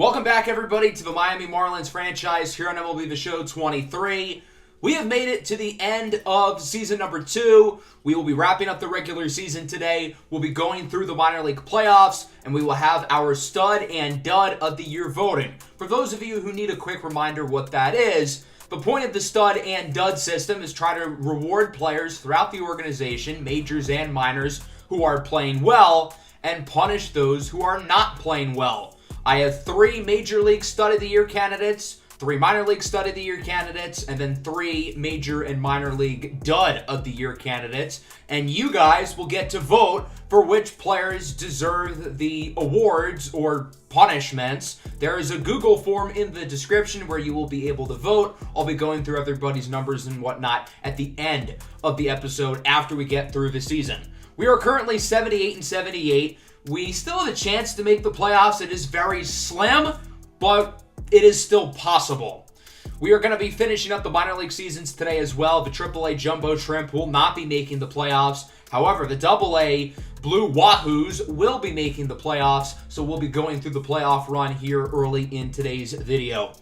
Welcome back, everybody, to the Miami Marlins franchise here on MLB The Show 23. We have made it to the end of season number 2. We will be wrapping up the regular season today. We'll be going through the minor league playoffs, and we will have our stud and dud of the year voting. For those of you who need a quick reminder what that is, the point of the stud and dud system is try to reward players throughout the organization, majors and minors, who are playing well, and punish those who are not playing well. I have 3 Major League Stud of the Year candidates, 3 Minor League Stud of the Year candidates, and then 3 Major and Minor League Dud of the Year candidates. And you guys will get to vote for which players deserve the awards or punishments. There is a Google form in the description where you will be able to vote. I'll be going through everybody's numbers and whatnot at the end of the episode after we get through the season. We are currently 78-78. We still have a chance to make the playoffs. It is very slim, but it is still possible. We are going to be finishing up the minor league seasons today as well. The AAA Jumbo Shrimp will not be making the playoffs. However, the AA Blue Wahoos will be making the playoffs, so we'll be going through the playoff run here early in today's video.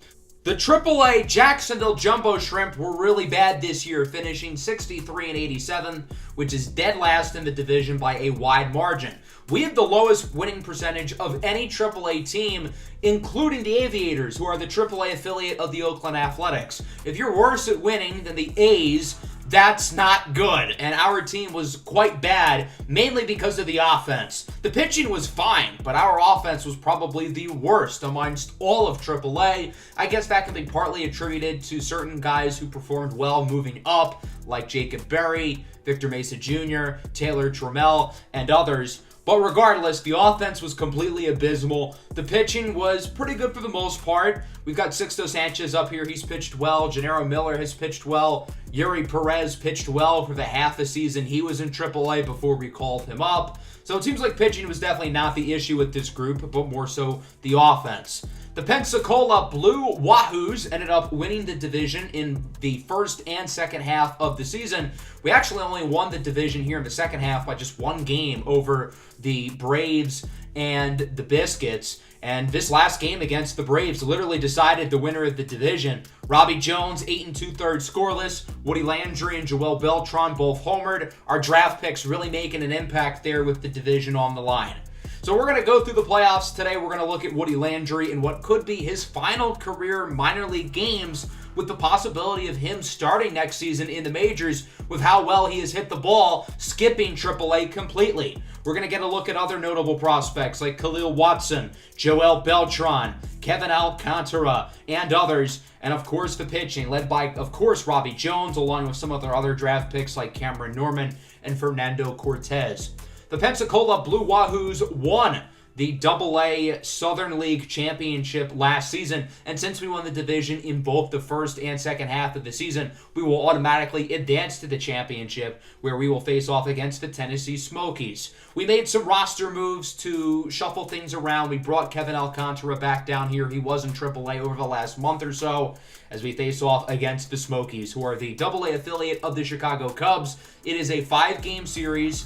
The AAA Jacksonville Jumbo Shrimp were really bad this year, finishing 63-87, which is dead last in the division by a wide margin. We have the lowest winning percentage of any AAA team, including the Aviators, who are the AAA affiliate of the Oakland Athletics. If you're worse at winning than the A's, that's not good, and our team was quite bad, mainly because of the offense. The pitching was fine, but our offense was probably the worst amongst all of AAA. I guess that can be partly attributed to certain guys who performed well moving up, like Jacob Berry, Victor Mesa Jr., Taylor Trammell, and others. But regardless, the offense was completely abysmal. The pitching was pretty good for the most part. We've got Sixto Sanchez up here. He's pitched well. Gennaro Miller has pitched well. Yuri Perez pitched well for the half the season he was in AAA before we called him up. So it seems like pitching was definitely not the issue with this group, but more so the offense. The Pensacola Blue Wahoos ended up winning the division in the first and second half of the season. We actually only won the division here in the second half by just 1 game over the Braves and the Biscuits. And this last game against the Braves literally decided the winner of the division. Robbie Jones, 8 2/3 scoreless. Woody Landry and Joel Beltran both homered. Our draft picks really making an impact there with the division on the line. So we're going to go through the playoffs today. We're going to look at Woody Landry and what could be his final career minor league games, with the possibility of him starting next season in the majors with how well he has hit the ball, skipping AAA completely. We're going to get a look at other notable prospects like Khalil Watson, Joel Beltran, Kevin Alcantara, and others. And of course the pitching, led by, of course, Robbie Jones, along with some of their other draft picks like Cameron Norman and Fernando Cortez. The Pensacola Blue Wahoos won the AA Southern League Championship last season, and since we won the division in both the first and second half of the season, we will automatically advance to the championship, where we will face off against the Tennessee Smokies. We made some roster moves to shuffle things around. We brought Kevin Alcantara back down here. He was in AAA over the last month or so, as we face off against the Smokies, who are the AA affiliate of the Chicago Cubs. It is a 5-game series.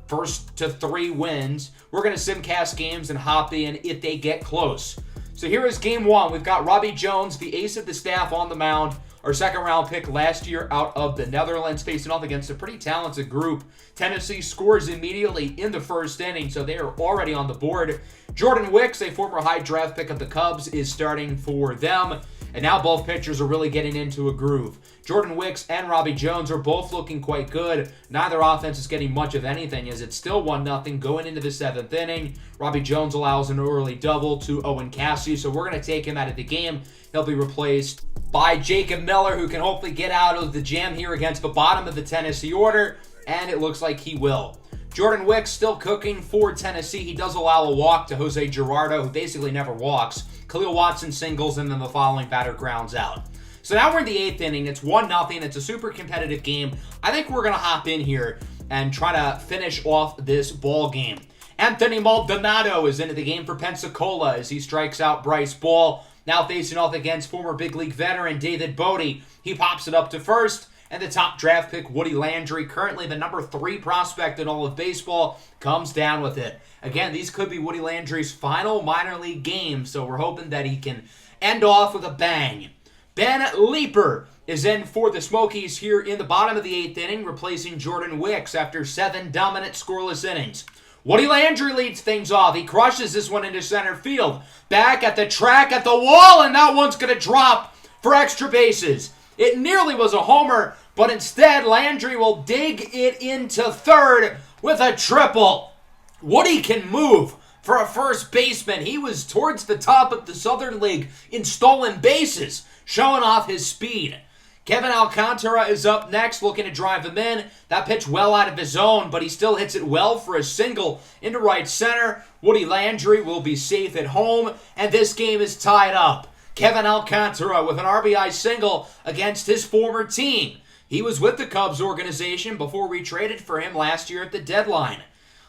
First to 3 wins. We're going to simcast games and hop in if they get close. So here is game 1. We've got Robbie Jones, the ace of the staff, on the mound. Our second-round pick last year out of the Netherlands, facing off against a pretty talented group. Tennessee scores immediately in the first inning, so they are already on the board. Jordan Wicks, a former high draft pick of the Cubs, is starting for them. And now both pitchers are really getting into a groove. Jordan Wicks and Robbie Jones are both looking quite good. Neither offense is getting much of anything, as it's still 1-0 going into the 7th inning. Robbie Jones allows an early double to Owen Cassidy, so we're going to take him out of the game. He'll be replaced by Jacob Miller, who can hopefully get out of the jam here against the bottom of the Tennessee order, and it looks like he will. Jordan Wicks still cooking for Tennessee. He does allow a walk to Jose Gerardo, who basically never walks. Khalil Watson singles, and then the following batter grounds out. So now we're in the 8th inning. It's 1-0. It's a super competitive game. I think we're going to hop in here and try to finish off this ball game. Anthony Maldonado is into the game for Pensacola as he strikes out Bryce Ball. Now facing off against former big league veteran David Bodie. He pops it up to first, And the top draft pick, Woody Landry, currently the number 3 prospect in all of baseball, comes down with it. Again, these could be Woody Landry's final minor league game, so we're hoping that he can end off with a bang. Ben Leeper is in for the Smokies here in the bottom of the 8th inning, replacing Jordan Wicks after 7 dominant scoreless innings. Woody Landry leads things off. He crushes this one into center field. Back at the track, at the wall, and that one's going to drop for extra bases. It nearly was a homer, but instead Landry will dig it into third with a triple. Woody can move for a first baseman. He was towards the top of the Southern League in stolen bases, showing off his speed. Kevin Alcantara is up next, looking to drive him in. That pitch well out of his zone, but he still hits it well for a single into right center. Woody Landry will be safe at home, and this game is tied up. Kevin Alcantara with an RBI single against his former team. He was with the Cubs organization before we traded for him last year at the deadline.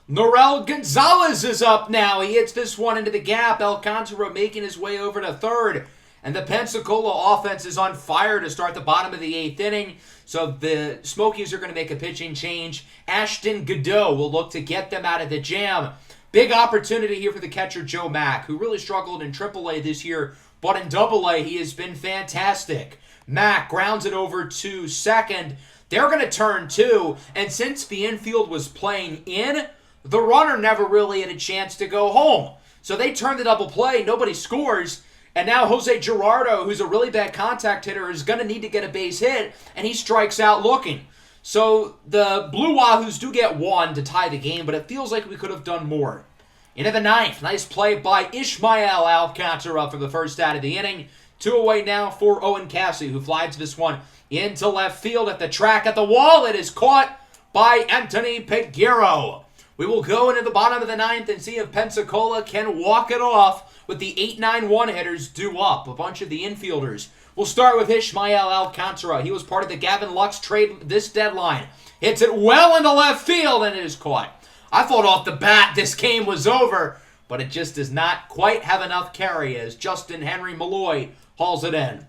Norel Gonzalez is up now. He hits this one into the gap. Alcantara making his way over to third. And the Pensacola offense is on fire to start the bottom of the 8th inning. So the Smokies are going to make a pitching change. Ashton Godot will look to get them out of the jam. Big opportunity here for the catcher Joe Mack, who really struggled in AAA this year, but in AA he has been fantastic. Mack grounds it over to second. They're going to turn 2, and since the infield was playing in, the runner never really had a chance to go home. So they turn the double play, nobody scores, and now Jose Gerardo, who's a really bad contact hitter, is going to need to get a base hit, and he strikes out looking. So the Blue Wahoos do get 1 to tie the game, but it feels like we could have done more. Into the 9th, nice play by Ishmael Alcantara for the first out of the inning. 2 away now for Owen Cassie, who flies this one into left field at the track, at the wall. It is caught by Anthony Peguero. We will go into the bottom of the 9th and see if Pensacola can walk it off with the 8-9-1 hitters due up, a bunch of the infielders. We'll start with Ishmael Alcantara. He was part of the Gavin Lux trade this deadline. Hits it well into left field, and it is caught. I thought off the bat this game was over, but it just does not quite have enough carry as Justin Henry Malloy hauls it in.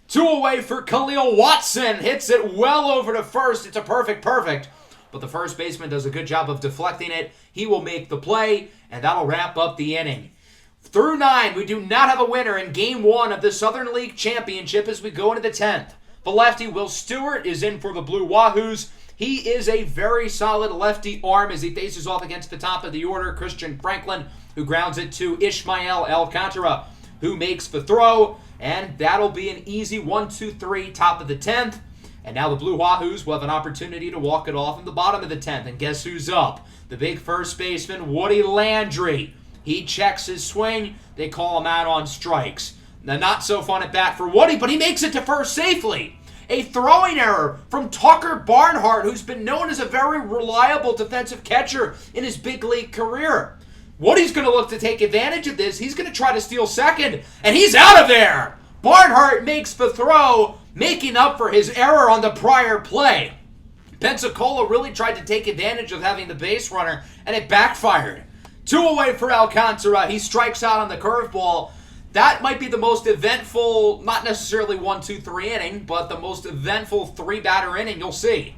2 away for Khalil Watson. Hits it well over to first. It's a perfect, but the first baseman does a good job of deflecting it. He will make the play, and that'll wrap up the inning. Through 9, we do not have a winner in Game 1 of the Southern League Championship as we go into the 10th. The lefty Will Stewart is in for the Blue Wahoos. He is a very solid lefty arm as he faces off against the top of the order, Christian Franklin, who grounds it to Ishmael Alcantara, who makes the throw, and that'll be an easy 1-2-3 top of the 10th. And now the Blue Wahoos will have an opportunity to walk it off in the bottom of the 10th. And guess who's up? The big first baseman, Woody Landry. He checks his swing. They call him out on strikes. Now, not so fun at bat for Woody, but he makes it to first safely. A throwing error from Tucker Barnhart, who's been known as a very reliable defensive catcher in his big league career. Woody's going to look to take advantage of this. He's going to try to steal second, and he's out of there. Barnhart makes the throw, making up for his error on the prior play. Pensacola really tried to take advantage of having the base runner, and it backfired. 2 away for Alcantara. He strikes out on the curveball. That might be the most eventful, not necessarily 1-2-3 inning, but the most eventful 3-batter inning you'll see.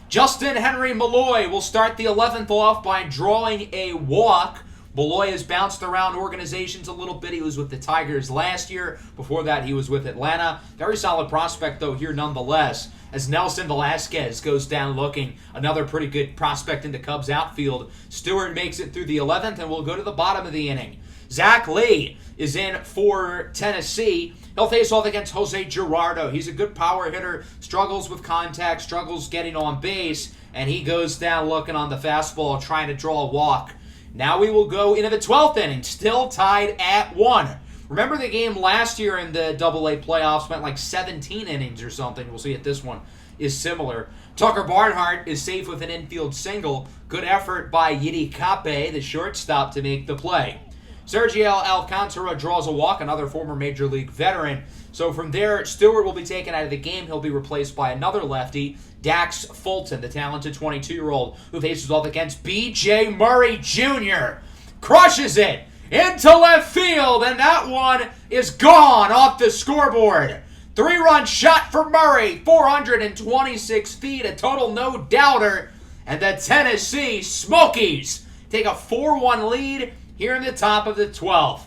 Justin Henry Malloy will start the 11th off by drawing a walk. Malloy has bounced around organizations a little bit. He was with the Tigers last year. Before that, he was with Atlanta. Very solid prospect, though, here nonetheless, as Nelson Velasquez goes down looking. Another pretty good prospect in the Cubs outfield. Stewart makes it through the 11th, and we'll go to the bottom of the inning. Zach Lee is in for Tennessee. He'll face off against Jose Gerardo. He's a good power hitter, struggles with contact, struggles getting on base, and he goes down looking on the fastball, trying to draw a walk. Now we will go into the 12th inning, still tied at 1. Remember the game last year in the AA playoffs went like 17 innings or something. We'll see if this one is similar. Tucker Barnhart is safe with an infield single. Good effort by Yidi Kape, the shortstop, to make the play. Sergio Alcantara draws a walk, another former Major League veteran. So from there, Stewart will be taken out of the game. He'll be replaced by another lefty, Dax Fulton, the talented 22-year-old who faces off against B.J. Murray Jr. Crushes it into left field, and that one is gone off the scoreboard. 3-run shot for Murray, 426 feet, a total no-doubter. And the Tennessee Smokies take a 4-1 lead here in the top of the 12th.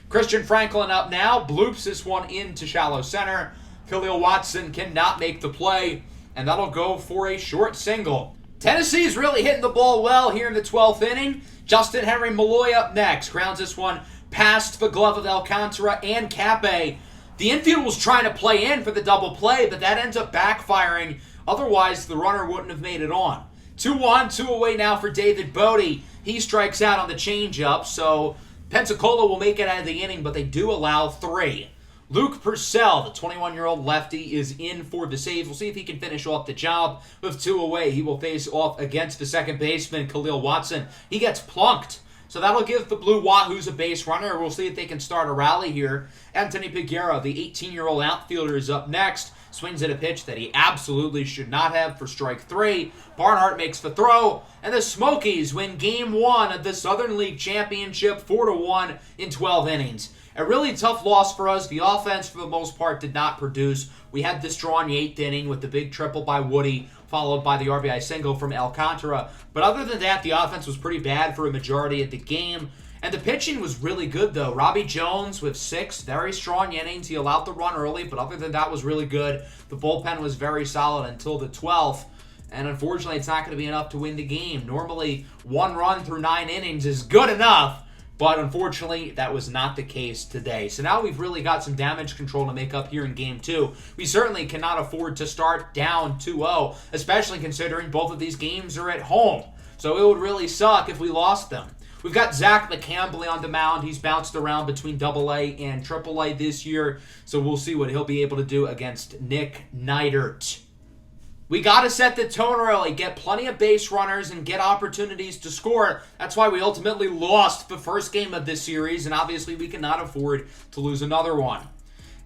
Christian Franklin up now, bloops this one into shallow center. Khalil Watson cannot make the play, and that'll go for a short single. Tennessee's really hitting the ball well here in the 12th inning. Justin Henry Malloy up next, grounds this one past the glove of Alcantara and Cape. The infield was trying to play in for the double play, but that ends up backfiring. Otherwise, the runner wouldn't have made it on. 2-1, 2 away now for David Bodie. He strikes out on the changeup, so Pensacola will make it out of the inning, but they do allow 3. Luke Purcell, the 21-year-old lefty, is in for the save. We'll see if he can finish off the job. With 2 away, he will face off against the second baseman, Khalil Watson. He gets plunked. So that'll give the Blue Wahoos a base runner. We'll see if they can start a rally here. Anthony Peguero, the 18-year-old outfielder, is up next. Swings at a pitch that he absolutely should not have for strike 3. Barnhart makes the throw, and the Smokies win Game 1 of the Southern League Championship 4-1 in 12 innings. A really tough loss for us. The offense, for the most part, did not produce. We had this draw in the 8th inning with the big triple by Woody, followed by the RBI single from Alcantara. But other than that, the offense was pretty bad for a majority of the game. And the pitching was really good, though. Robbie Jones with 6 very strong innings. He allowed the run early, but other than that was really good. The bullpen was very solid until the 12th. And unfortunately, it's not going to be enough to win the game. Normally, 1 run through 9 innings is good enough. But unfortunately, that was not the case today. So now we've really got some damage control to make up here in Game 2. We certainly cannot afford to start down 2-0, especially considering both of these games are at home. So it would really suck if we lost them. We've got Zach McCambley on the mound. He's bounced around between AA and AAA this year, so we'll see what he'll be able to do against Nick Neidert. We got to set the tone early, get plenty of base runners, and get opportunities to score. That's why we ultimately lost the first game of this series, and obviously we cannot afford to lose another one.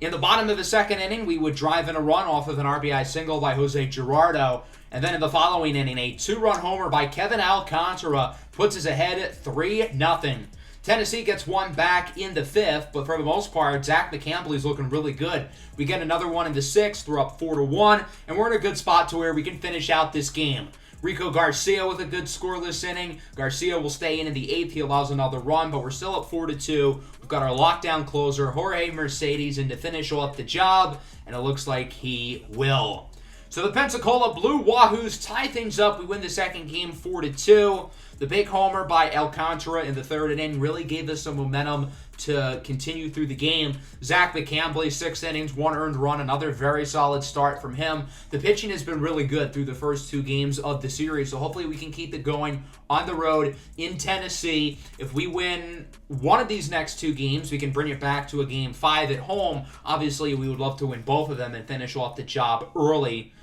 In the bottom of the second inning, we would drive in a run off of an RBI single by Jose Girardo, and then in the following inning, a 2-run homer by Kevin Alcantara puts us ahead at 3-0. Tennessee gets one back in the 5th, but for the most part, Zach McCambley's looking really good. We get another one in the 6th, we're up 4-1, and we're in a good spot to where we can finish out this game. Rico Garcia with a good scoreless inning. Garcia will stay in the 8th. He allows another run, but we're still up 4-2. We've got our lockdown closer, Jorge Mercedes, in to finish off the job, and it looks like he will. So the Pensacola Blue Wahoos tie things up. We win the second game 4-2. The big homer by Alcantara in the 3rd inning really gave us some momentum to continue through the game. Zach McCambley, 6 innings, 1 earned run, another very solid start from him. The pitching has been really good through the first 2 games of the series, so hopefully we can keep it going on the road in Tennessee. If we win one of these next 2 games, we can bring it back to a Game 5 at home. Obviously, we would love to win both of them and finish off the job early.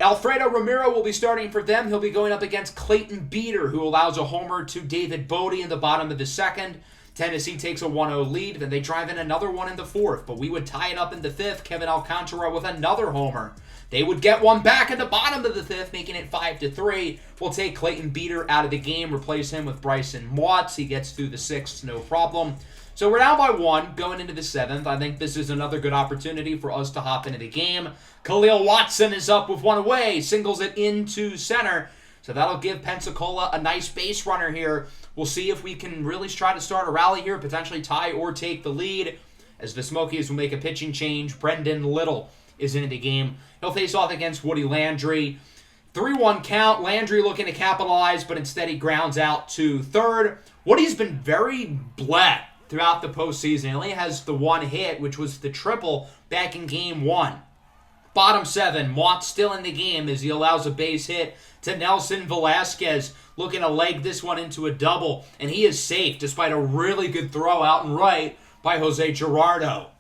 Alfredo Romero will be starting for them. He'll be going up against Clayton Beater, who allows a homer to David Bodie in the bottom of the 2nd. Tennessee takes a 1-0 lead, then they drive in another one in the 4th, but we would tie it up in the 5th. Kevin Alcantara with another homer. They would get one back at the bottom of the 5th, making it 5-3. We'll take Clayton Beater out of the game, replace him with Bryson Watts. He gets through the 6th, no problem. So we're down by 1 going into the 7th. I think this is another good opportunity for us to hop into the game. Khalil Watson is up with one away, singles it into center. So that'll give Pensacola a nice base runner here. We'll see if we can really try to start a rally here, potentially tie or take the lead. As the Smokies will make a pitching change, Brendan Little is in the game. He'll face off against Woody Landry. 3-1 count. Landry looking to capitalize, but instead he grounds out to 3rd. Woody's been very bleh throughout the postseason. He only has the 1 hit, which was the triple back in Game 1. Bottom 7, Mott still in the game as he allows a base hit to Nelson Velasquez, looking to leg this one into a double, and he is safe despite a really good throw out and right by Jose Girardo.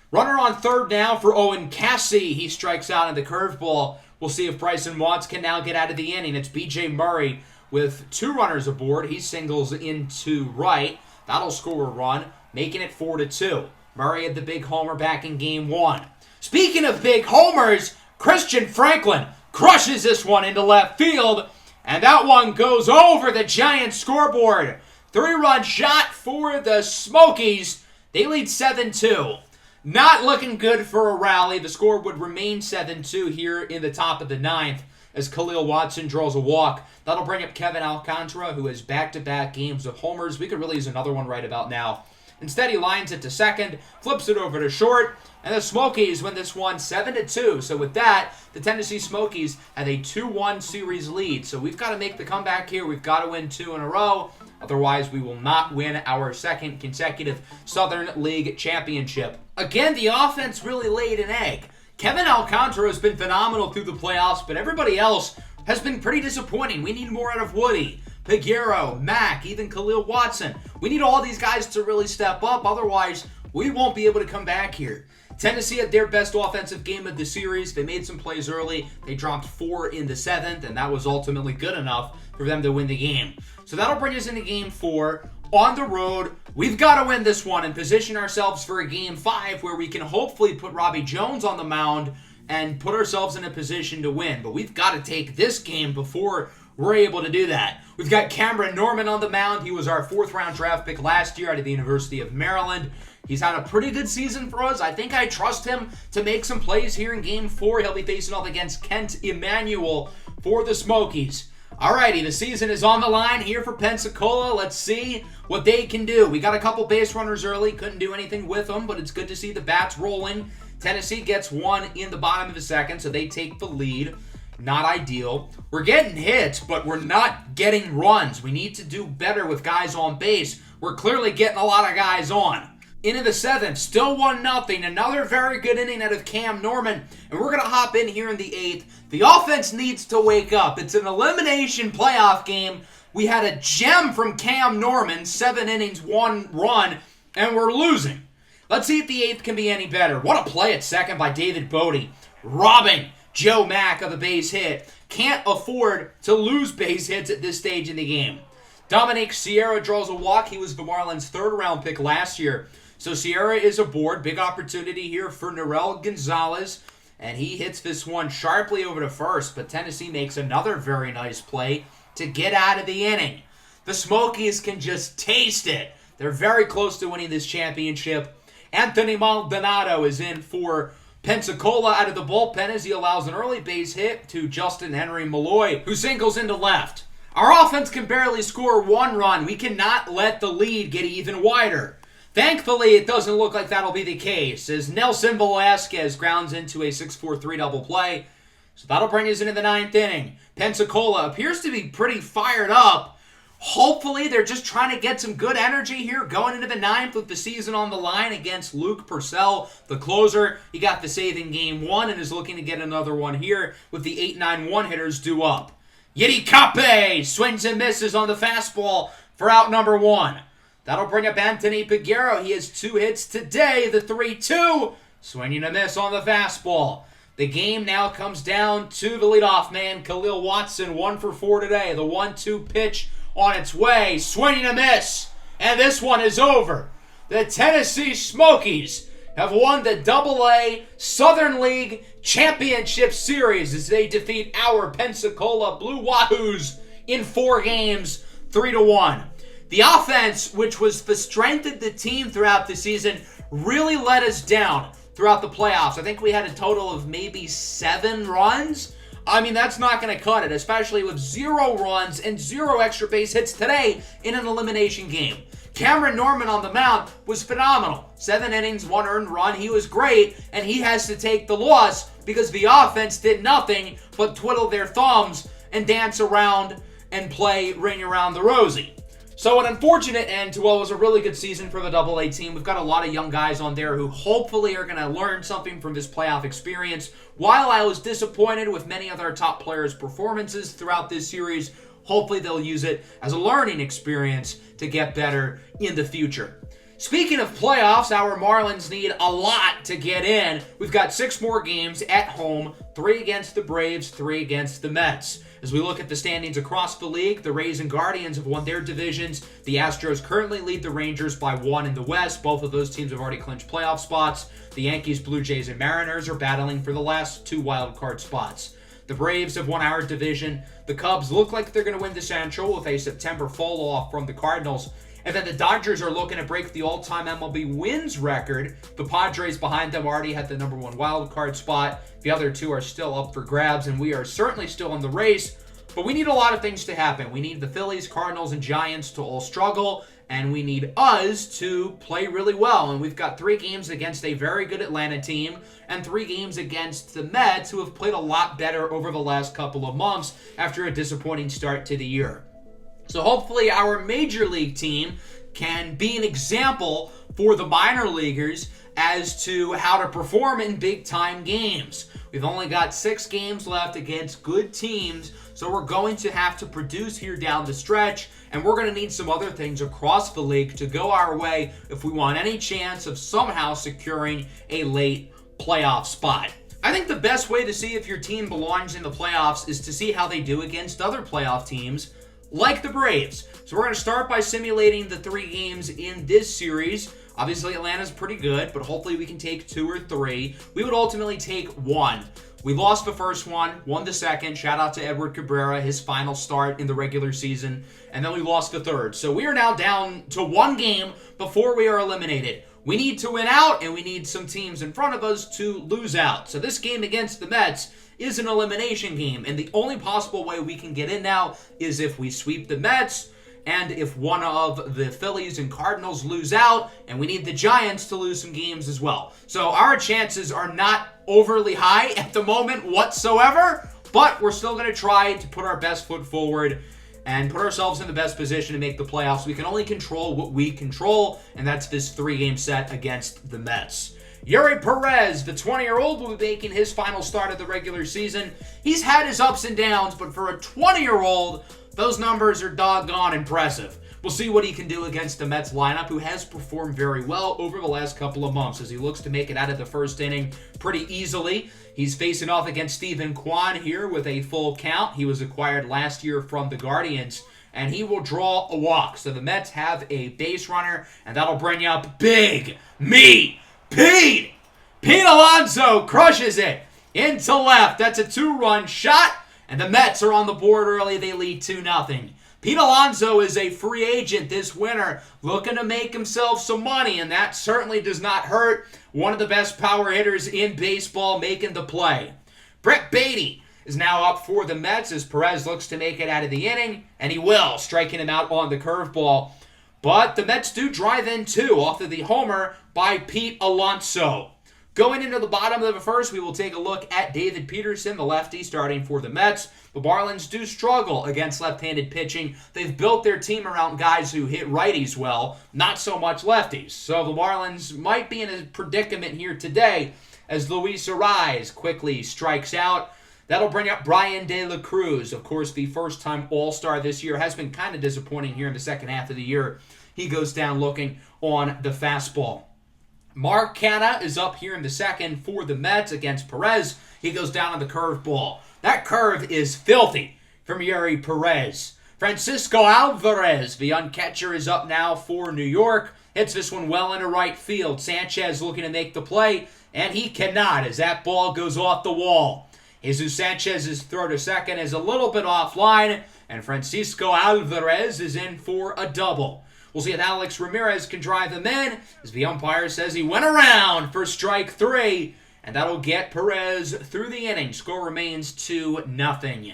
Runner on 3rd now for Owen Cassie. He strikes out in the curveball. We'll see if Bryson Watts can now get out of the inning. It's B.J. Murray with 2 runners aboard. He singles into right. That'll score a run, making it 4-2. Murray had the big homer back in Game 1. Speaking of big homers, Christian Franklin crushes this one into left field, and that one goes over the Giants scoreboard. 3-run shot for the Smokies. They lead 7-2. Not looking good for a rally. The score would remain 7-2 here in the top of the ninth as Khalil Watson draws a walk. That'll bring up Kevin Alcantara, who has back-to-back games of homers. We could really use another one right about now. Instead, he lines it to second, flips it over to short, and the Smokies win this one 7-2. So with that, the Tennessee Smokies have a 2-1 series lead. So we've got to make the comeback here. We've got to win 2 in a row. Otherwise, we will not win our second consecutive Southern League championship. Again, the offense really laid an egg. Kevin Alcantara has been phenomenal through the playoffs, but everybody else has been pretty disappointing. We need more out of Woody, Peguero, Mack, even Khalil Watson. We need all these guys to really step up. Otherwise, we won't be able to come back here. Tennessee had their best offensive game of the series. They made some plays early. They dropped 4 in the 7th, and that was ultimately good enough for them to win the game. So that'll bring us into Game 4. On the road, we've got to win this one and position ourselves for a Game 5 where we can hopefully put Robbie Jones on the mound and put ourselves in a position to win. But we've got to take this game before we're able to do that. We've got Cameron Norman on the mound. He was our 4th-round draft pick last year out of the University of Maryland. He's had a pretty good season for us. I think I trust him to make some plays here in Game 4. He'll be facing off against Kent Emanuel for the Smokies. Alrighty, the season is on the line here for Pensacola. Let's see what they can do. We got a couple base runners early. Couldn't do anything with them, but it's good to see the bats rolling. Tennessee gets 1 in the bottom of the 2nd, so they take the lead. Not ideal. We're getting hits, but we're not getting runs. We need to do better with guys on base. We're clearly getting a lot of guys on. Into the 7th, still 1-0. Another very good inning out of Cam Norman. And we're going to hop in here in the 8th. The offense needs to wake up. It's an elimination playoff game. We had a gem from Cam Norman, 7 innings, 1 run, and we're losing. Let's see if the 8th can be any better. What a play at second by David Bodie. Robbing Joe Mack of a base hit. Can't afford to lose base hits at this stage in the game. Dominic Sierra draws a walk. He was the Marlins' 3rd-round pick last year. So Sierra is aboard. Big opportunity here for Narel Gonzalez. And he hits this one sharply over to first. But Tennessee makes another very nice play to get out of the inning. The Smokies can just taste it. They're very close to winning this championship. Anthony Maldonado is in for Pensacola out of the bullpen as he allows an early base hit to Justin Henry Malloy, who singles into left. Our offense can barely score 1 run. We cannot let the lead get even wider. Thankfully, it doesn't look like that'll be the case as Nelson Velasquez grounds into a 6-4-3 double play. So that'll bring us into the 9th inning. Pensacola appears to be pretty fired up. Hopefully, they're just trying to get some good energy here going into the 9th with the season on the line against Luke Purcell, the closer. He got the save in Game 1 and is looking to get another one here with the 8-9 hitters due up. Yiddy Cape swings and misses on the fastball for out number 1. That'll bring up Anthony Peguero. He has 2 hits today, the 3-2. Swinging a miss on the fastball. The game now comes down to the leadoff man, Khalil Watson, 1 for 4 today. The 1-2 pitch on its way, swinging a miss. And this one is over. The Tennessee Smokies have won the AA Southern League Championship Series as they defeat our Pensacola Blue Wahoos in 4 games, 3-1. The offense, which was the strength of the team throughout the season, really let us down throughout the playoffs. I think we had a total of maybe 7 runs. I mean, that's not going to cut it, especially with 0 runs and 0 extra base hits today in an elimination game. Cameron Norman on the mound was phenomenal. 7 innings, 1 earned run. He was great, and he has to take the loss because the offense did nothing but twiddle their thumbs and dance around and play Ring Around the Rosie. So an unfortunate end to what was a really good season for the AA team. We've got a lot of young guys on there who hopefully are going to learn something from this playoff experience. While I was disappointed with many of our top players' performances throughout this series, hopefully they'll use it as a learning experience to get better in the future. Speaking of playoffs, our Marlins need a lot to get in. We've got 6 more games at home, 3 against the Braves, 3 against the Mets. As we look at the standings across the league, the Rays and Guardians have won their divisions. The Astros currently lead the Rangers by 1 in the West. Both of those teams have already clinched playoff spots. The Yankees, Blue Jays, and Mariners are battling for the last 2 wild card spots. The Braves have won our division. The Cubs look like they're going to win the Central with a September fall-off from the Cardinals. And then the Dodgers are looking to break the all-time MLB wins record. The Padres behind them already had the number one wild card spot. The other two are still up for grabs, and we are certainly still in the race. But we need a lot of things to happen. We need the Phillies, Cardinals, and Giants to all struggle, and we need us to play really well. And we've got 3 games against a very good Atlanta team and 3 games against the Mets, who have played a lot better over the last couple of months after a disappointing start to the year. So hopefully our major league team can be an example for the minor leaguers as to how to perform in big-time games. We've only got 6 games left against good teams, so we're going to have to produce here down the stretch, and we're going to need some other things across the league to go our way if we want any chance of somehow securing a late playoff spot. I think the best way to see if your team belongs in the playoffs is to see how they do against other playoff teams, like the Braves. So we're going to start by simulating the 3 games in this series. Obviously, Atlanta's pretty good, but hopefully we can take 2 or 3. We would ultimately take 1. We lost the first one, won the second. Shout out to Edward Cabrera, his final start in the regular season. And then we lost the third. So we are now down to 1 game before we are eliminated. We need to win out, and we need some teams in front of us to lose out. So this game against the Mets is an elimination game, and the only possible way we can get in now is if we sweep the Mets, and if one of the Phillies and Cardinals lose out, and we need the Giants to lose some games as well. So our chances are not overly high at the moment whatsoever, but we're still going to try to put our best foot forward and put ourselves in the best position to make the playoffs. We can only control what we control, and that's this 3-game set against the Mets. Yuri Perez, the 20-year-old, will be making his final start of the regular season. He's had his ups and downs, but for a 20-year-old, those numbers are doggone impressive. We'll see what he can do against the Mets lineup, who has performed very well over the last couple of months as he looks to make it out of the first inning pretty easily. He's facing off against Stephen Kwan here with a full count. He was acquired last year from the Guardians, and he will draw a walk. So the Mets have a base runner, and that'll bring up Big Me Pete. Pete Alonso crushes it into left. That's a 2-run shot, and the Mets are on the board early. They lead 2-0. Pete Alonso is a free agent this winter, looking to make himself some money, and that certainly does not hurt. One of the best power hitters in baseball making the play. Brett Beatty is now up for the Mets as Perez looks to make it out of the inning, and he will, striking him out on the curveball. But the Mets do drive in 2 off of the homer by Pete Alonso. Going into the bottom of the first, we will take a look at David Peterson, the lefty, starting for the Mets. The Marlins do struggle against left-handed pitching. They've built their team around guys who hit righties well, not so much lefties. So the Marlins might be in a predicament here today as Luis Arraez quickly strikes out. That'll bring up Brian De La Cruz. Of course, the first-time All-Star this year has been kind of disappointing here in the second half of the year. He goes down looking on the fastball. Mark Canha is up here in the second for the Mets against Perez. He goes down on the curveball. That curve is filthy from Yuri Perez. Francisco Alvarez, the young catcher, is up now for New York. Hits this one well into right field. Sanchez looking to make the play, and he cannot as that ball goes off the wall. Jesus Sanchez's throw to second is a little bit offline, and Francisco Alvarez is in for a double. We'll see if Alex Ramirez can drive them in, as the umpire says he went around for strike 3, and that'll get Perez through the inning. Score remains 2-0.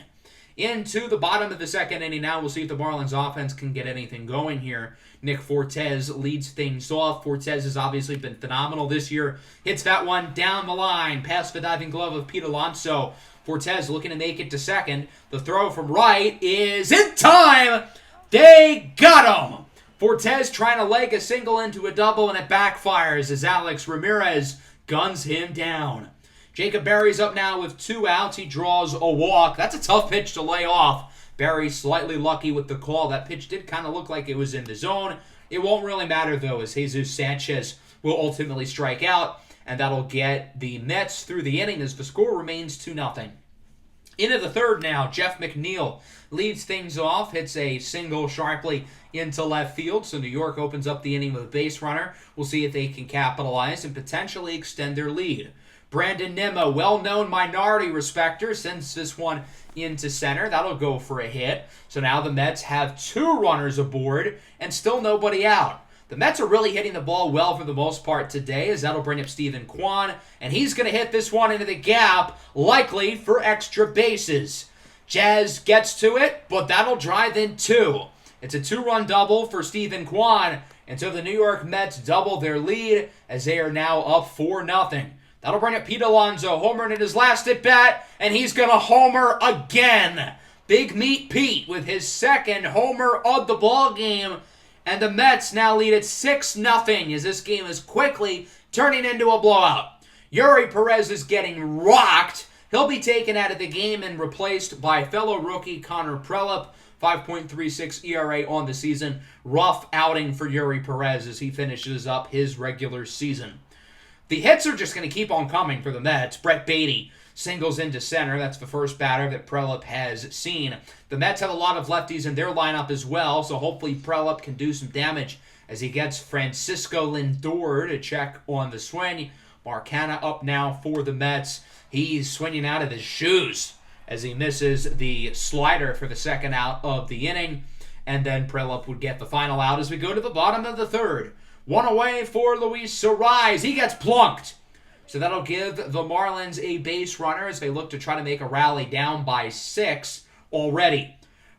Into the bottom of the second inning now, we'll see if the Marlins offense can get anything going here. Nick Fortes leads things off. Fortes has obviously been phenomenal this year. Hits that one down the line, past the diving glove of Pete Alonso. Fortes looking to make it to second. The throw from right is in time. They got him. Fortes trying to leg a single into a double, and it backfires as Alex Ramirez guns him down. Jacob Berry's up now with 2 outs. He draws a walk. That's a tough pitch to lay off. Berry slightly lucky with the call. That pitch did kind of look like it was in the zone. It won't really matter, though, as Jesus Sanchez will ultimately strike out, and that'll get the Mets through the inning as the score remains 2-0. Into the third now, Jeff McNeil leads things off, hits a single sharply into left field, so New York opens up the inning with a base runner. We'll see if they can capitalize and potentially extend their lead. Brandon Nimmo, well-known minority respecter, sends this one into center. That'll go for a hit. So now the Mets have 2 runners aboard and still nobody out. The Mets are really hitting the ball well for the most part today, as that'll bring up Steven Kwan, and he's going to hit this one into the gap, likely for extra bases. Jazz gets to it, but that'll drive in 2. It's a 2-run double for Steven Kwan, and so the New York Mets double their lead as they are now up 4-0. That'll bring up Pete Alonso, homering in his last at-bat, and he's going to homer again. Big Meat Pete with his 2nd homer of the ball game. And the Mets now lead at 6-0 as this game is quickly turning into a blowout. Yuri Perez is getting rocked. He'll be taken out of the game and replaced by fellow rookie Connor Prelop. 5.36 ERA on the season. Rough outing for Yuri Perez as he finishes up his regular season. The hits are just going to keep on coming for the Mets. Brett Beatty singles into center. That's the first batter that Prelop has seen. The Mets have a lot of lefties in their lineup as well, so hopefully Prelop can do some damage as he gets Francisco Lindor to check on the swing. Mark Hanna up now for the Mets. He's swinging out of his shoes as he misses the slider for the 2nd out of the inning. And then Prelop would get the final out as we go to the bottom of the 3rd. 1 away for Luis Suarez. He gets plunked. So that'll give the Marlins a base runner as they look to try to make a rally down by 6 already.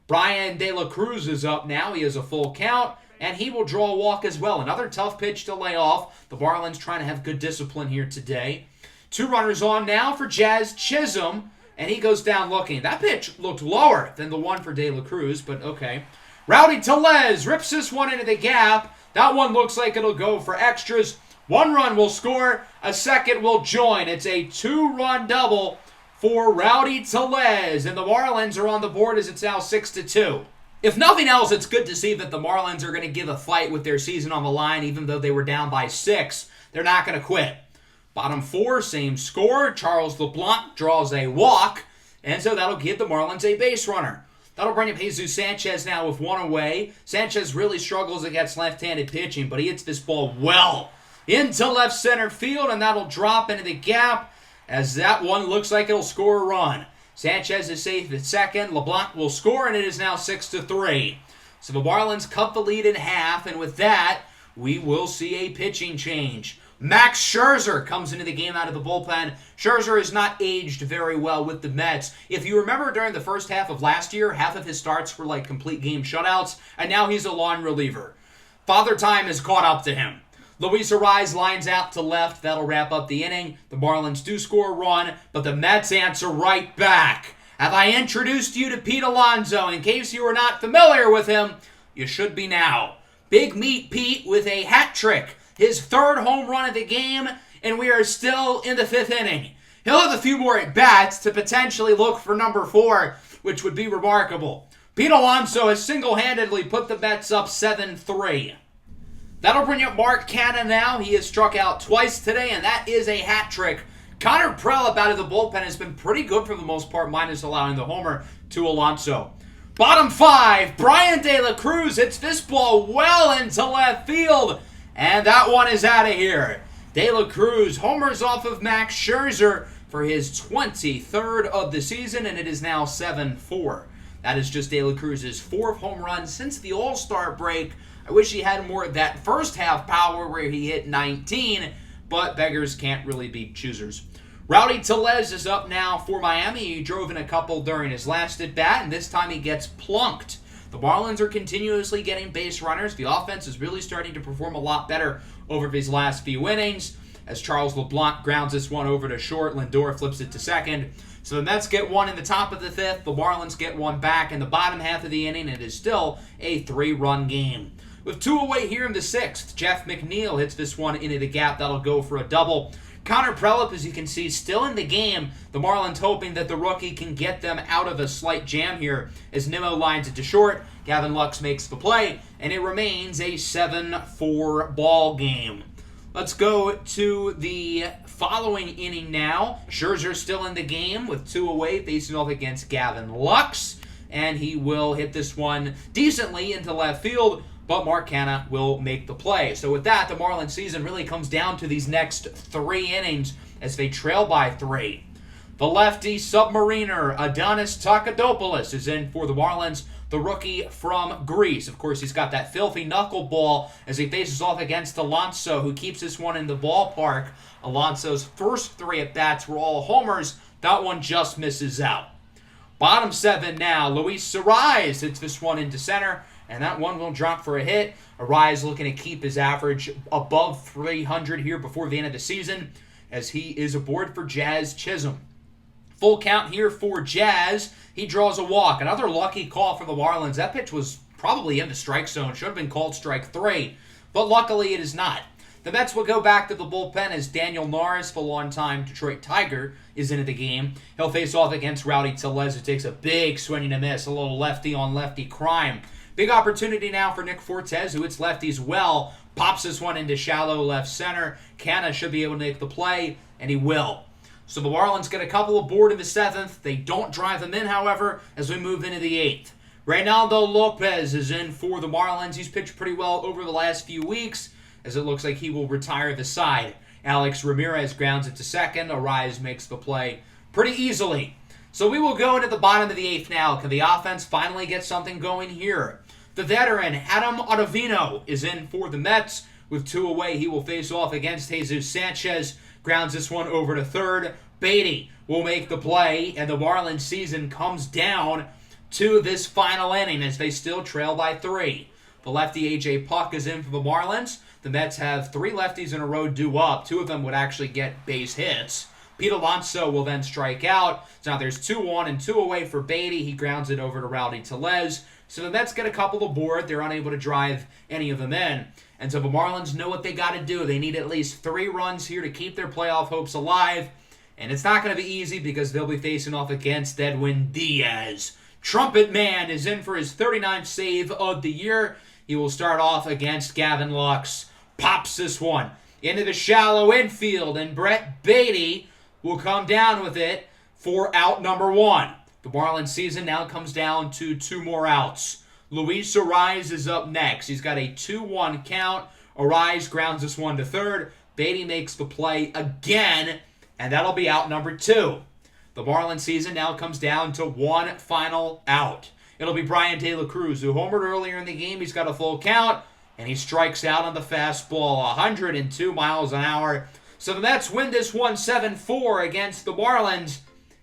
Brian De La Cruz is up now. He has a full count, and he will draw a walk as well. Another tough pitch to lay off. The Marlins trying to have good discipline here today. 2 runners on now for Jazz Chisholm, and he goes down looking. That pitch looked lower than the one for De La Cruz, but okay. Rowdy Tellez rips this one into the gap. That one looks like it'll go for extras. 1 run will score, a 2nd will join. It's a 2-run double for Rowdy Tellez, and the Marlins are on the board as it's now 6-2. If nothing else, it's good to see that the Marlins are going to give a fight with their season on the line, even though they were down by 6. They're not going to quit. Bottom 4, same score. Charles LeBlanc draws a walk, and so that'll give the Marlins a base runner. That'll bring up Jesus Sanchez now with 1 away. Sanchez really struggles against left-handed pitching, but he hits this ball well into left center field, and that'll drop into the gap as that one looks like it'll score a run. Sanchez is safe at 2nd. LeBlanc will score, and it is now 6-3. So the Marlins cut the lead in half, and with that, we will see a pitching change. Max Scherzer comes into the game out of the bullpen. Scherzer has not aged very well with the Mets. If you remember during the first half of last year, half of his starts were like complete game shutouts, and now he's a long reliever. Father Time has caught up to him. Luis Suarez lines out to left. That'll wrap up the inning. The Marlins do score a run, but the Mets answer right back. Have I introduced you to Pete Alonso? In case you were not familiar with him, you should be now. Big Meat Pete with a hat trick. His 3rd home run of the game, and we are still in the 5th inning. He'll have a few more at-bats to potentially look for number 4, which would be remarkable. Pete Alonso has single-handedly put the Mets up 7-3. That'll bring up Mark Canha now. He has struck out twice today, and that is a hat trick. Connor Prelop out of the bullpen has been pretty good for the most part, minus allowing the homer to Alonso. Bottom 5, Brian De La Cruz hits this ball well into left field, and that one is out of here. De La Cruz homers off of Max Scherzer for his 23rd of the season, and it is now 7-4. That is just De La Cruz's 4th home run since the All-Star break. I wish he had more of that first half power where he hit 19, but beggars can't really be choosers. Rowdy Tellez is up now for Miami. He drove in a couple during his last at-bat, and this time he gets plunked. The Marlins are continuously getting base runners. The offense is really starting to perform a lot better over these last few innings. As Charles LeBlanc grounds this one over to short, Lindor flips it to 2nd. So the Mets get 1 in the top of the 5th. The Marlins get 1 back in the bottom half of the inning. It is still a 3-run game. With 2 away here in the 6th, Jeff McNeil hits this one into the gap. That'll go for a double. Connor Prelop, as you can see, still in the game. The Marlins hoping that the rookie can get them out of a slight jam here as Nimmo lines it to short. Gavin Lux makes the play, and it remains a 7-4 ball game. Let's go to the following inning now. Scherzer still in the game with 2 away, facing off against Gavin Lux, and he will hit this one decently into left field. but Mark Canha will make the play. So with that, the Marlins season really comes down to these next 3 innings as they trail by 3. The lefty submariner Adonis Takadopoulos is in for the Marlins, the rookie from Greece. Of course, he's got that filthy knuckleball as he faces off against Alonso, who keeps this one in the ballpark. Alonso's first 3 at-bats were all homers. That one just misses out. Bottom 7 now. Luis Arraez hits this one into center, and that one will drop for a hit. Arraez looking to keep his average above 300 here before the end of the season, as he is aboard for Jazz Chisholm. Full count here for Jazz. He draws a walk. Another lucky call for the Marlins. That pitch was probably in the strike zone. Should have been called strike 3, but luckily it is not. The Mets will go back to the bullpen as Daniel Norris, the longtime Detroit Tiger, is into the game. He'll face off against Rowdy Tellez, who takes a big swing and a miss. A little lefty-on-lefty crime. Big opportunity now for Nick Fortes, who hits lefties well. Pops this one into shallow left center. Canha should be able to make the play, and he will. So the Marlins get a couple aboard in the 7th. They don't drive them in, however, as we move into the 8th. Reynaldo Lopez is in for the Marlins. He's pitched pretty well over the last few weeks, as it looks like he will retire the side. Alex Ramirez grounds it to second. Arraez makes the play pretty easily. So we will go into the bottom of the 8th now. Can the offense finally get something going here? The veteran, Adam Ottavino, is in for the Mets. With 2 away, he will face off against Jesus Sanchez. Grounds this one over to third. Beatty will make the play, and the Marlins season comes down to this final inning as they still trail by 3. The lefty A.J. Puck is in for the Marlins. The Mets have 3 lefties in a row due up. 2 of them would actually get base hits. Pete Alonso will then strike out. So now there's 2 on and 2 away for Beatty. He grounds it over to Rowdy Tellez. So the Mets get a couple aboard. They're unable to drive any of them in. And so the Marlins know what they got to do. They need at least 3 runs here to keep their playoff hopes alive. And it's not going to be easy because they'll be facing off against Edwin Diaz. Trumpet Man is in for his 39th save of the year. He will start off against Gavin Lux. Pops this one into the shallow infield, and Brett Beatty will come down with it for out number 1. The Marlins season now comes down to 2 more outs. Luis Arraez is up next. He's got a 2-1 count. Arraez grounds this one to third. Beatty makes the play again, and that'll be out number 2. The Marlins season now comes down to 1 final out. It'll be Brian De La Cruz, who homered earlier in the game. He's got a full count, and he strikes out on the fastball, 102 miles an hour. So the Mets win this one 7-4 against the Marlins.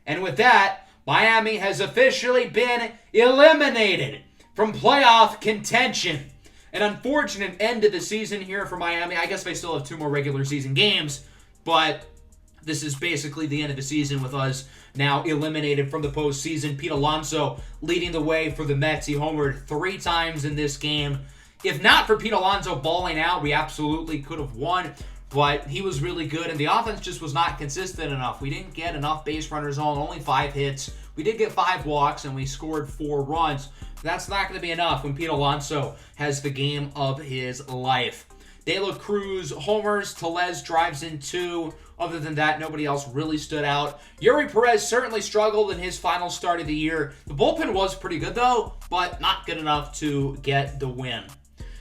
And with that, Miami has officially been eliminated from playoff contention. An unfortunate end to the season here for Miami. I guess they still have 2 more regular season games, but this is basically the end of the season with us now eliminated from the postseason. Pete Alonso leading the way for the Mets. He homered 3 times in this game. If not for Pete Alonso balling out, we absolutely could have won, but he was really good, and the offense just was not consistent enough. We didn't get enough base runners on, only 5 hits. We did get 5 walks, and we scored 4 runs. That's not going to be enough when Pete Alonso has the game of his life. De La Cruz homers. Tellez drives in 2. Other than that, nobody else really stood out. Yuri Perez certainly struggled in his final start of the year. The bullpen was pretty good, though, but not good enough to get the win.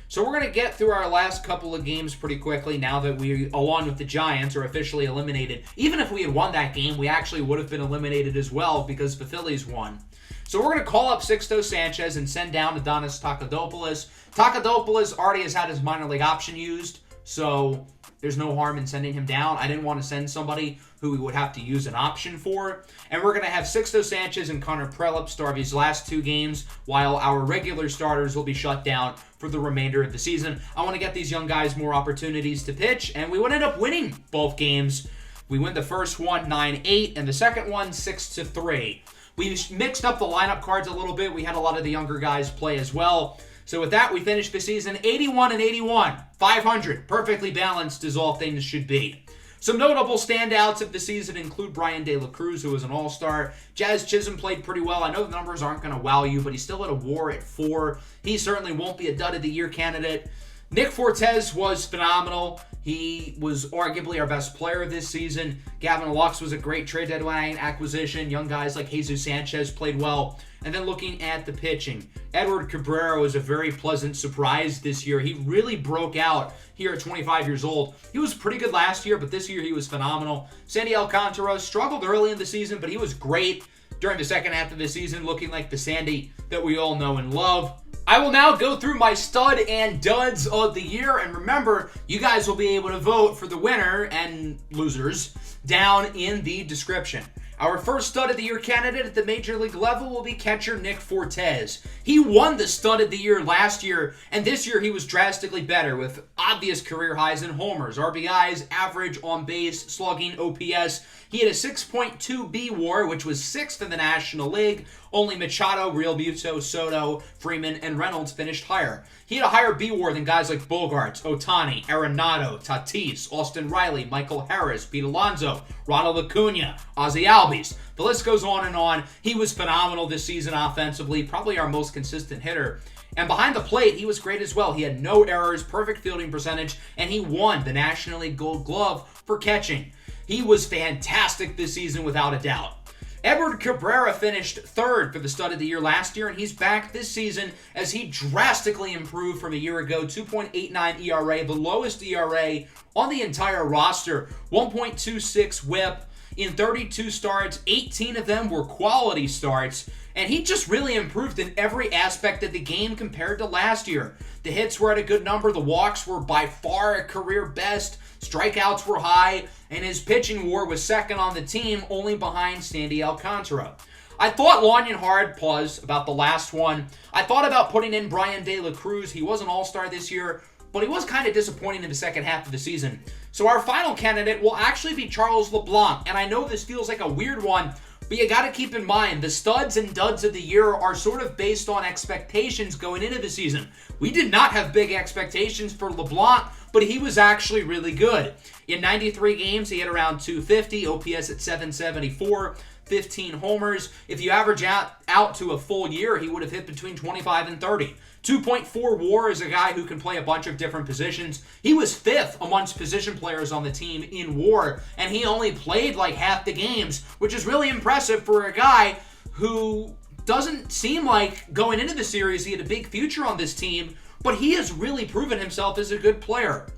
So we're going to get through our last couple of games pretty quickly now that we, along with the Giants, are officially eliminated. Even if we had won that game, we actually would have been eliminated as well because the Phillies won. So we're going to call up Sixto Sanchez and send down Adonis Takadopoulos. Takadopoulos already has had his minor league option used, so there's no harm in sending him down. I didn't want to send somebody who we would have to use an option for. And we're going to have Sixto Sanchez and Connor Prelup start these last 2 games, while our regular starters will be shut down for the remainder of the season. I want to get these young guys more opportunities to pitch, and we would end up winning both games. We win the first one 9-8, and the second one 6-3. We mixed up the lineup cards a little bit. We had a lot of the younger guys play as well. So with that, we finished the season 81-81, 500, perfectly balanced as all things should be. Some notable standouts of the season include Brian De La Cruz, who was an all-star. Jazz Chisholm played pretty well. I know the numbers aren't going to wow you, but he's still at a WAR at 4. He certainly won't be a dud of the year candidate. Nick Fortes was phenomenal. He was arguably our best player this season. Gavin Lux was a great trade deadline acquisition. Young guys like Jesus Sanchez played well. And then looking at the pitching, Edward Cabrera was a very pleasant surprise this year. He really broke out here at 25 years old. He was pretty good last year, but this year he was phenomenal. Sandy Alcantara struggled early in the season, but he was great during the second half of the season, looking like the Sandy that we all know and love. I will now go through my stud and duds of the year, and remember, you guys will be able to vote for the winner and losers down in the description. Our first stud of the year candidate at the major league level will be catcher Nick Fortes. He won the stud of the year last year, and this year he was drastically better with obvious career highs in homers, RBIs, average, on base, slugging, OPS. He had a 6.2 B WAR, which was 6th in the National League. Only Machado, Realmuto, Soto, Freeman, and Reynolds finished higher. He had a higher B WAR than guys like Bogarts, Ohtani, Arenado, Tatis, Austin Riley, Michael Harris, Pete Alonso, Ronald Acuna, Ozzie Albies. The list goes on and on. He was phenomenal this season offensively, probably our most consistent hitter. And behind the plate, he was great as well. He had no errors, perfect fielding percentage, and he won the National League Gold Glove for catching. He was fantastic this season without a doubt. Edward Cabrera finished third for the stud of the year last year, and he's back this season as he drastically improved from a year ago. 2.89 ERA, the lowest ERA on the entire roster. 1.26 whip in 32 starts. 18 of them were quality starts, and he just really improved in every aspect of the game compared to last year. The hits were at a good number. The walks were by far a career best. Strikeouts were high, and his pitching WAR was second on the team, only behind Sandy Alcantara. I thought long and hard, about the last one. I thought about putting in Brian De La Cruz. He was an all-star this year, but he was kind of disappointing in the second half of the season. So our final candidate will actually be Charles LeBlanc, and I know this feels like a weird one, but you got to keep in mind, the studs and duds of the year are sort of based on expectations going into the season. We did not have big expectations for LeBlanc, but he was actually really good. In 93 games, he had around 250, OPS at 774, 15 homers. If you average out to a full year, he would have hit between 25 and 30. 2.4 WAR is a guy who can play a bunch of different positions. He was 5th amongst position players on the team in WAR, and he only played like half the games, which is really impressive for a guy who doesn't seem like going into the series he had a big future on this team, but he has really proven himself as a good player.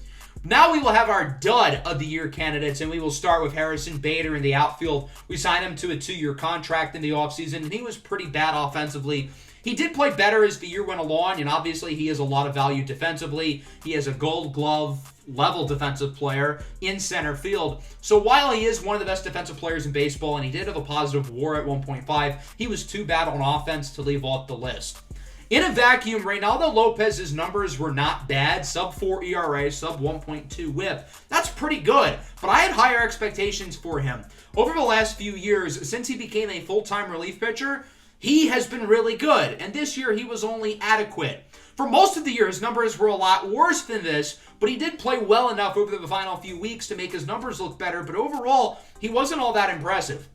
Now we will have our dud of the year candidates, and we will start with Harrison Bader in the outfield. We signed him to a 2-year contract in the offseason, and he was pretty bad offensively. He did play better as the year went along, and obviously he has a lot of value defensively. He has a Gold Glove level defensive player in center field. So while he is one of the best defensive players in baseball, and he did have a positive WAR at 1.5, he was too bad on offense to leave off the list. In a vacuum, Reynaldo Lopez's numbers were not bad. Sub-4 ERA, sub-1.2 whip. That's pretty good, but I had higher expectations for him. Over the last few years, since he became a full-time relief pitcher, he has been really good, and this year he was only adequate. For most of the year, his numbers were a lot worse than this, but he did play well enough over the final few weeks to make his numbers look better, but overall, he wasn't all that impressive.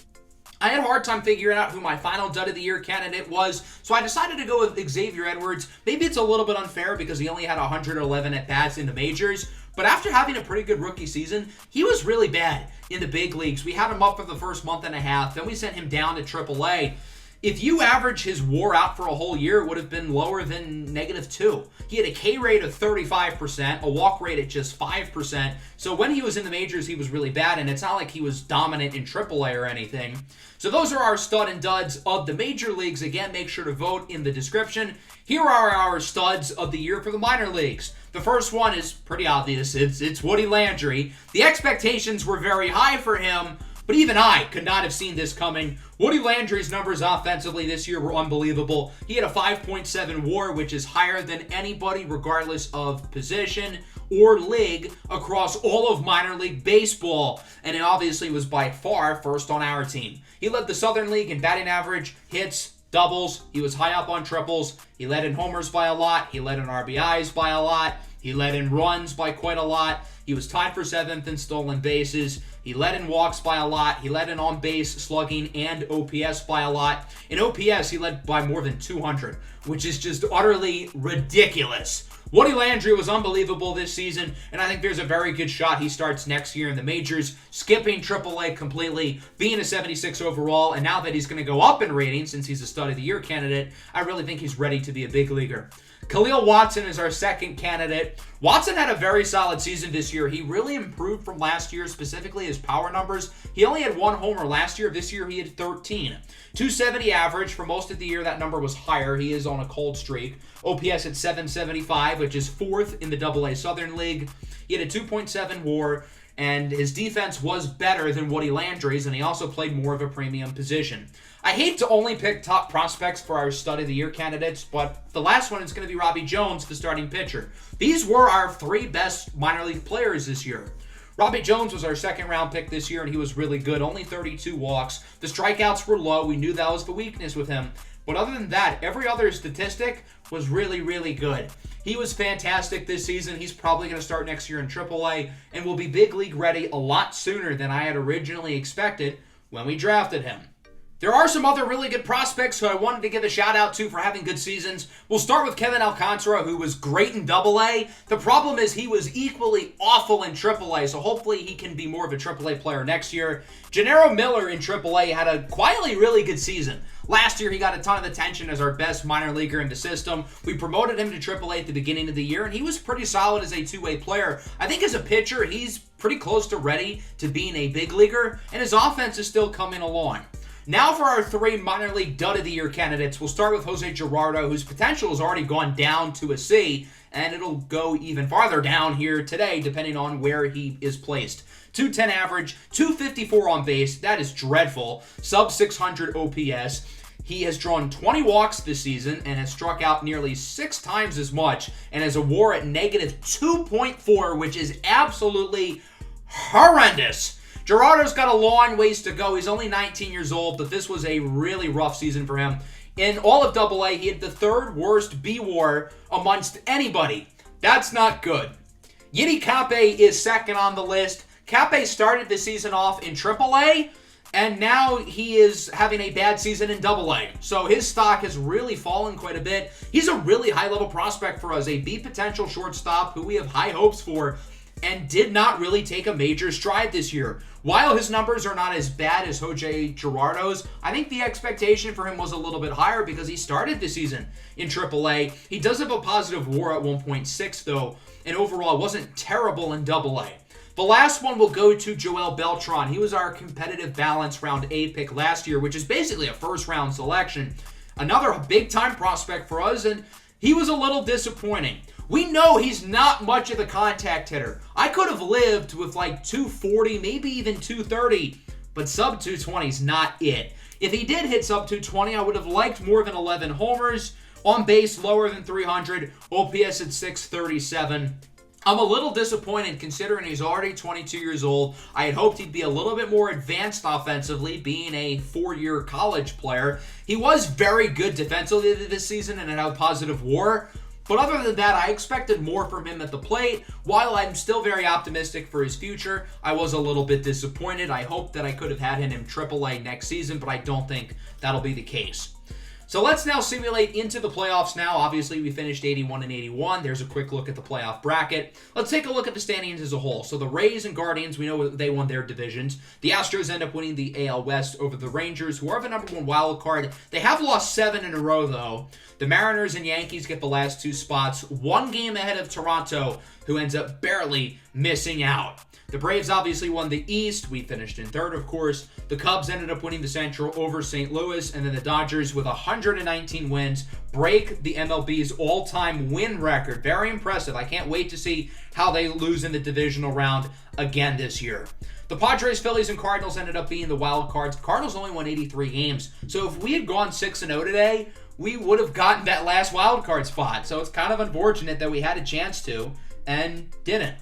I had a hard time figuring out who my final dud of the year candidate was, so I decided to go with Xavier Edwards. Maybe it's a little bit unfair because he only had 111 at-bats in the majors, but after having a pretty good rookie season, he was really bad in the big leagues. We had him up for the first month and a half, then we sent him down to AAA. If you average his WAR out for a whole year, it would have been lower than -2. He had a K rate of 35%, a walk rate at just 5%. So when he was in the majors, he was really bad, and it's not like he was dominant in AAA or anything. So those are our stud and duds of the major leagues. Again, make sure to vote in the description. Here are our studs of the year for the minor leagues. The first one is pretty obvious. It's Woody Landry. The expectations were very high for him, but even I could not have seen this coming. Woody Landry's numbers offensively this year were unbelievable. He had a 5.7 WAR, which is higher than anybody regardless of position or league across all of minor league baseball, and it obviously was by far first on our team. He led the Southern League in batting average, hits, doubles. He was high up on triples. He led in homers by a lot. He led in RBIs by a lot. He led in runs by quite a lot. He was tied for 7th in stolen bases. He led in walks by a lot. He led in on-base slugging and OPS by a lot. In OPS, he led by more than 200, which is just utterly ridiculous. Woody Landry was unbelievable this season, and I think there's a very good shot he starts next year in the majors, skipping AAA completely, being a 76 overall, and now that he's going to go up in rating since he's a stud of the year candidate, I really think he's ready to be a big leaguer. Khalil Watson is our second candidate. Watson had a very solid season this year. He really improved from last year, specifically his power numbers. He only had 1 homer last year. This year he had 13. 270 average. For most of the year, that number was higher. He is on a cold streak. OPS at 775, which is 4th in the AA Southern League. He had a 2.7 WAR, and his defense was better than Woody Landry's, and he also played more of a premium position. I hate to only pick top prospects for our stud of the year candidates, but the last one is going to be Robbie Jones, the starting pitcher. These were our 3 best minor league players this year. Robbie Jones was our second round pick this year, and he was really good. Only 32 walks. The strikeouts were low. We knew that was the weakness with him. But other than that, every other statistic was really, really good. He was fantastic this season. He's probably going to start next year in AAA and will be big league ready a lot sooner than I had originally expected when we drafted him. There are some other really good prospects who I wanted to give a shout out to for having good seasons. We'll start with Kevin Alcantara, who was great in AA. The problem is he was equally awful in AAA, so hopefully he can be more of a AAA player next year. Gennaro Miller in AAA had a quietly really good season. Last year, he got a ton of attention as our best minor leaguer in the system. We promoted him to AAA at the beginning of the year, and he was pretty solid as a two-way player. I think as a pitcher, he's pretty close to ready to being a big leaguer, and his offense is still coming along. Now for our 3 minor league dud of the year candidates. We'll start with Jose Gerardo, whose potential has already gone down to a C, and it'll go even farther down here today, depending on where he is placed. 210 average, 254 on base. That is dreadful. Sub 600 OPS. He has drawn 20 walks this season and has struck out nearly 6 times as much and has a WAR at negative 2.4, which is absolutely horrendous. Gerardo's got a long ways to go. He's only 19 years old, but this was a really rough season for him. In all of AA, he had the 3rd worst B-WAR amongst anybody. That's not good. Yiddy Cape is second on the list. Cape started the season off in AAA, and now he is having a bad season in AA. So his stock has really fallen quite a bit. He's a really high-level prospect for us, a B potential shortstop who we have high hopes for, and did not really take a major stride this year. While his numbers are not as bad as Jose Gerardo's, I think the expectation for him was a little bit higher because he started the season in AAA. He does have a positive WAR at 1.6 though, and overall wasn't terrible in AA. The last one will go to Joel Beltran. He was our competitive balance round A pick last year, which is basically a first round selection. Another big time prospect for us, and he was a little disappointing. We know he's not much of a contact hitter. I could have lived with like 240, maybe even 230, but sub 220 is not it. If he did hit sub 220, I would have liked more than 11 homers, on base lower than 300, OPS at 637. I'm a little disappointed considering he's already 22 years old. I had hoped he'd be a little bit more advanced offensively, being a 4-year college player. He was very good defensively this season and had a positive WAR. But other than that, I expected more from him at the plate. While I'm still very optimistic for his future, I was a little bit disappointed. I hope that I could have had him in AAA next season, but I don't think that'll be the case. So let's now simulate into the playoffs now. Obviously, we finished 81 and 81. There's a quick look at the playoff bracket. Let's take a look at the standings as a whole. So the Rays and Guardians, we know they won their divisions. The Astros end up winning the AL West over the Rangers, who are the number 1 wild card. They have lost 7 in a row, though. The Mariners and Yankees get the last 2 spots, 1 game ahead of Toronto, who ends up barely missing out. The Braves obviously won the East. We finished in 3rd, of course. The Cubs ended up winning the Central over St. Louis, and then the Dodgers, with 119 wins, break the MLB's all-time win record. Very impressive. I can't wait to see how they lose in the divisional round again this year. The Padres, Phillies, and Cardinals ended up being the wild cards. Cardinals only won 83 games, so if we had gone 6-0 today, we would have gotten that last wild card spot. So it's kind of unfortunate that we had a chance to and didn't.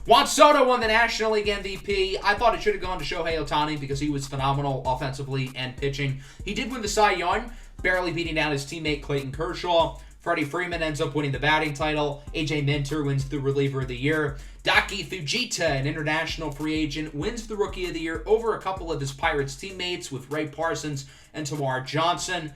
Juan Soto won the National League MVP. I thought it should have gone to Shohei Ohtani because he was phenomenal offensively and pitching. He did win the Cy Young, barely beating down his teammate Clayton Kershaw. Freddie Freeman ends up winning the batting title. AJ Minter wins the Reliever of the Year. Daki Fujita, an international free agent, wins the Rookie of the Year over a couple of his Pirates teammates with Ray Parsons and Tamar Johnson.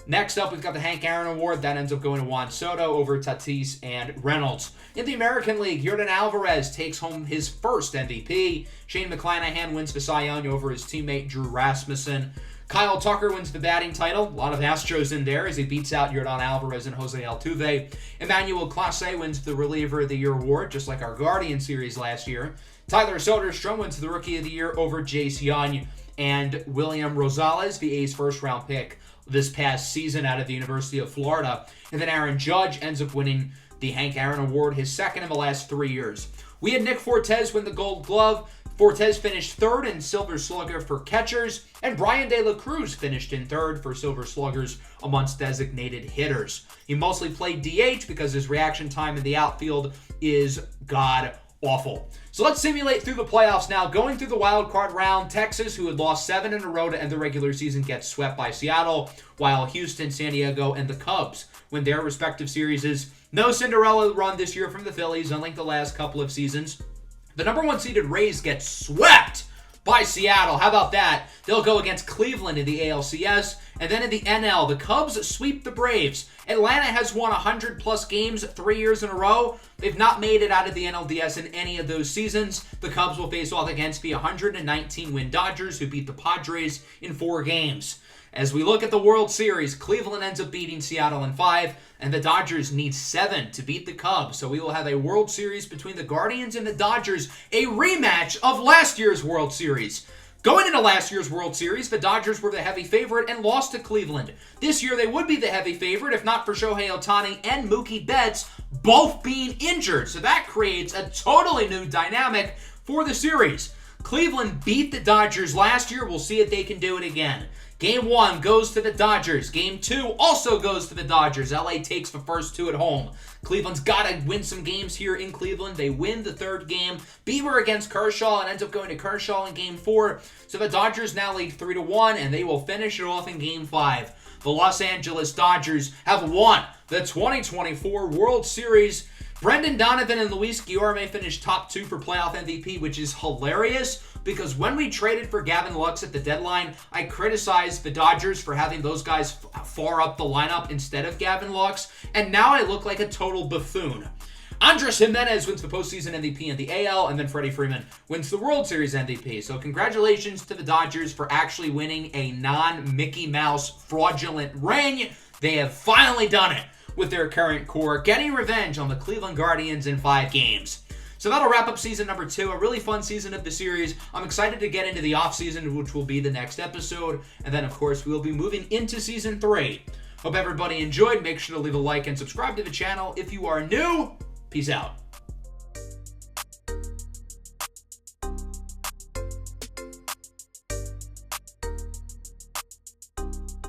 Next up, we've got the Hank Aaron Award. That ends up going to Juan Soto over Tatis and Reynolds. In the American League, Yordan Alvarez takes home his first MVP. Shane McClanahan wins the Cy Young over his teammate Drew Rasmussen. Kyle Tucker wins the batting title. A lot of Astros in there as he beats out Yordan Alvarez and Jose Altuve. Emmanuel Clase wins the Reliever of the Year award, just like our Guardian series last year. Tyler Soderstrom wins the Rookie of the Year over Jace Young. And William Rosales, the A's first-round pick this past season out of the University of Florida. And then Aaron Judge ends up winning the Hank Aaron Award, his second in the last 3 years. We had Nick Fortes win the Gold Glove. Fortes finished third in Silver Slugger for catchers, and Brian De La Cruz finished in third for Silver Sluggers amongst designated hitters. He mostly played DH because his reaction time in the outfield is god-awful. So let's simulate through the playoffs now. Going through the wild card round, Texas, who had lost 7 in a row to end the regular season, gets swept by Seattle, while Houston, San Diego, and the Cubs win their respective series. No Cinderella run this year from the Phillies, unlike the last couple of seasons. The number 1 seeded Rays get swept by Seattle. How about that? They'll go against Cleveland in the ALCS. And then in the NL, the Cubs sweep the Braves. Atlanta has won 100-plus games 3 years in a row. They've not made it out of the NLDS in any of those seasons. The Cubs will face off against the 119-win Dodgers, who beat the Padres in 4 games. As we look at the World Series, Cleveland ends up beating Seattle in 5, and the Dodgers need 7 to beat the Cubs. So we will have a World Series between the Guardians and the Dodgers, a rematch of last year's World Series. Going into last year's World Series, the Dodgers were the heavy favorite and lost to Cleveland. This year, they would be the heavy favorite if not for Shohei Ohtani and Mookie Betts both being injured. So that creates a totally new dynamic for the series. Cleveland beat the Dodgers last year. We'll see if they can do it again. Game 1 goes to the Dodgers. Game 2 also goes to the Dodgers. LA takes the first 2 at home. Cleveland's got to win some games here in Cleveland. They win the 3rd game. Bieber against Kershaw and ends up going to Kershaw in Game 4. So the Dodgers now lead 3-1, and they will finish it off in Game 5. The Los Angeles Dodgers have won the 2024 World Series. Brendan Donovan and Luis Guillorme finished top 2 for playoff MVP, which is hilarious because when we traded for Gavin Lux at the deadline, I criticized the Dodgers for having those guys far up the lineup instead of Gavin Lux, and now I look like a total buffoon. Andres Jimenez wins the postseason MVP in the AL, and then Freddie Freeman wins the World Series MVP. So congratulations to the Dodgers for actually winning a non-Mickey Mouse fraudulent ring. They have finally done it with their current core, getting revenge on the Cleveland Guardians in 5 games. So that'll wrap up season number 2, a really fun season of the series. I'm excited to get into the offseason, which will be the next episode. And then, of course, we'll be moving into season 3. Hope everybody enjoyed. Make sure to leave a like and subscribe to the channel if you are new. Peace out.